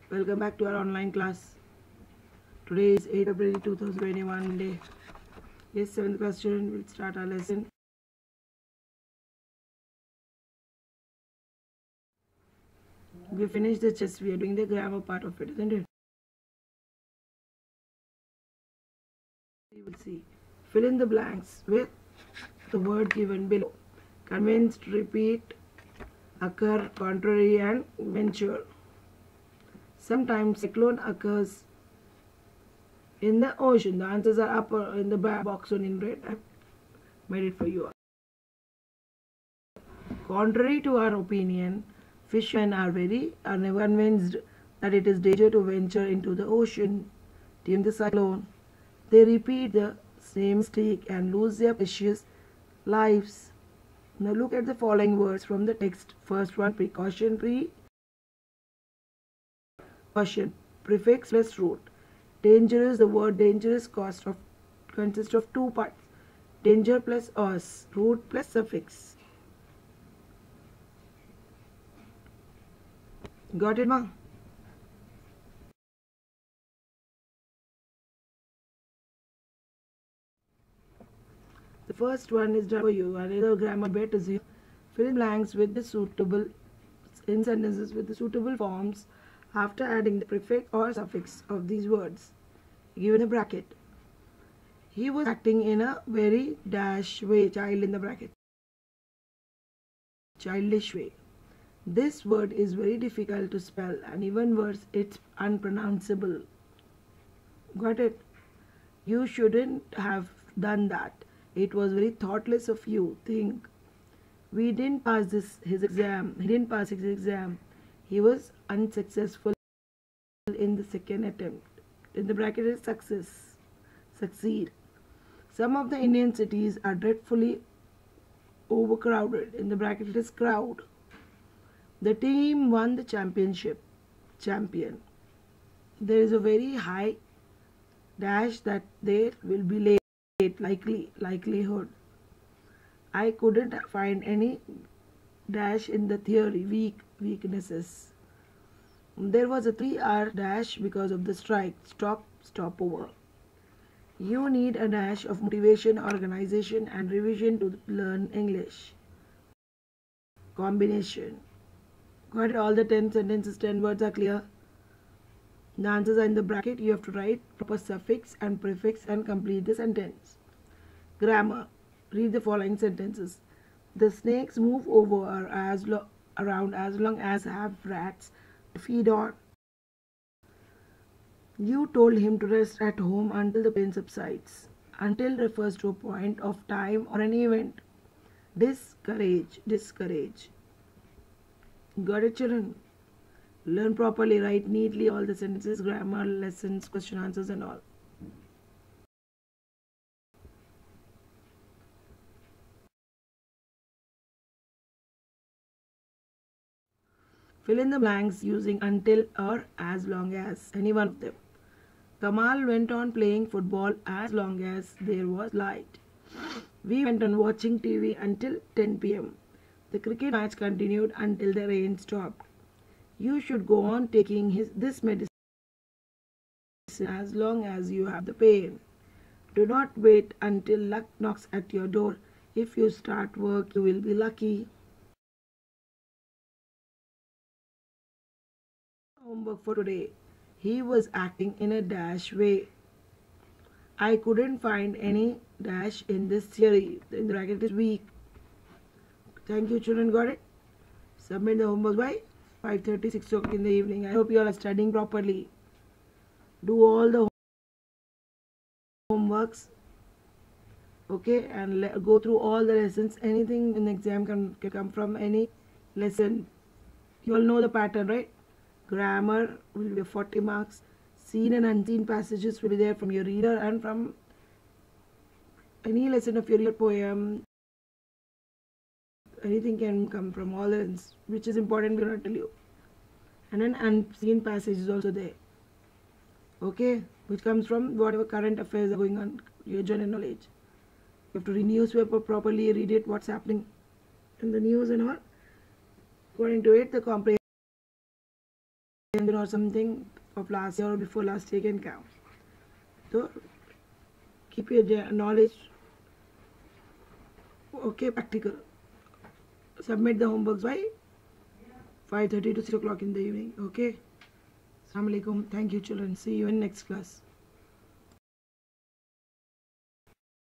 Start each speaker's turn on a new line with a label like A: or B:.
A: Welcome back to our online class. Today is 8 February 2021 Monday. Yes, 7th class student will start our lesson. We finished the chess. We are doing the grammar part of it, isn't it? You will see. Fill in the blanks with the word given below. Convinced, repeat, occur, contrary, and venture. Sometimes cyclone occurs in the ocean. The answers are up in the box on in red. I made it for you. Contrary to our opinion, fishermen are never convinced that it is danger to venture into the ocean during the cyclone. They repeat the same mistake and lose their precious lives. Now look at the following words from the text. First one, precaution, precaution, prefix plus root. Dangerous, the word dangerous consists of two parts. Danger plus os, root plus suffix. Got it, ma? The first one is done for you. Another grammar bit is here. Fill in blanks with the suitable in sentences with the suitable forms after adding the prefix or suffix of these words. Given a bracket. He was acting in a very dash way. Child in the bracket. Childish way. This word is very difficult to spell, and even worse, it's unpronounceable. Got it? You shouldn't have done that. It was very thoughtless of you. Think. We didn't pass his exam. He didn't pass his exam. He was unsuccessful in the second attempt. In the bracket is success. Succeed. Some of the Indian cities are dreadfully overcrowded. In the bracket it is crowd. The team won the championship. Champion. There is a very high dash that they will be late. Likelihood. I couldn't find any dash in the theory. Weaknesses. There was a 3-hour dash because of the strike. Stopover. You need a dash of motivation, organization, and revision to learn English. Combination. Got it? All the 10 sentences, 10 words are clear. The answers are in the bracket. You have to write proper suffix and prefix and complete the sentence. Grammar. Read the following sentences. The snakes move over around as long as have rats to feed on. You told him to rest at home until the pain subsides. Until refers to a point of time or an event. Discourage. Got it, children? Learn properly, write neatly all the sentences, grammar, lessons, question answers and all. Fill in the blanks using until or as long as, any one of them. Kamal went on playing football as long as there was light. We went on watching TV until 10 p.m. The cricket match continued until the rain stopped. You should go on taking this medicine as long as you have the pain. Do not wait until luck knocks at your door. If you start work, you will be lucky. Homework for today. He was acting in a dash way. I couldn't find any dash in this theory. In the bracket is weak. Thank you, children. Got it? Submit the homework by 5:30, 6 o'clock in the evening. I hope you all are studying properly. Do all the homeworks. Okay, and go through all the lessons. Anything in the exam can come from any lesson. You all know the pattern, right? Grammar will be 40 marks. Seen and unseen passages will be there from your reader and from any lesson of your poem. Anything can come from all the lessons, which is important, we will not tell you. And an unseen passage is also there. Okay, which comes from whatever current affairs are going on, your general knowledge. You have to read newspaper properly, read it, what's happening in the news and all. According to it, the comprehension or something of last year or before last year can count. So keep your knowledge okay, practical. Submit the homeworks by 5:30 to 6 o'clock in the evening. Okay. Assalamu alaikum. Thank you, children. See you in next class.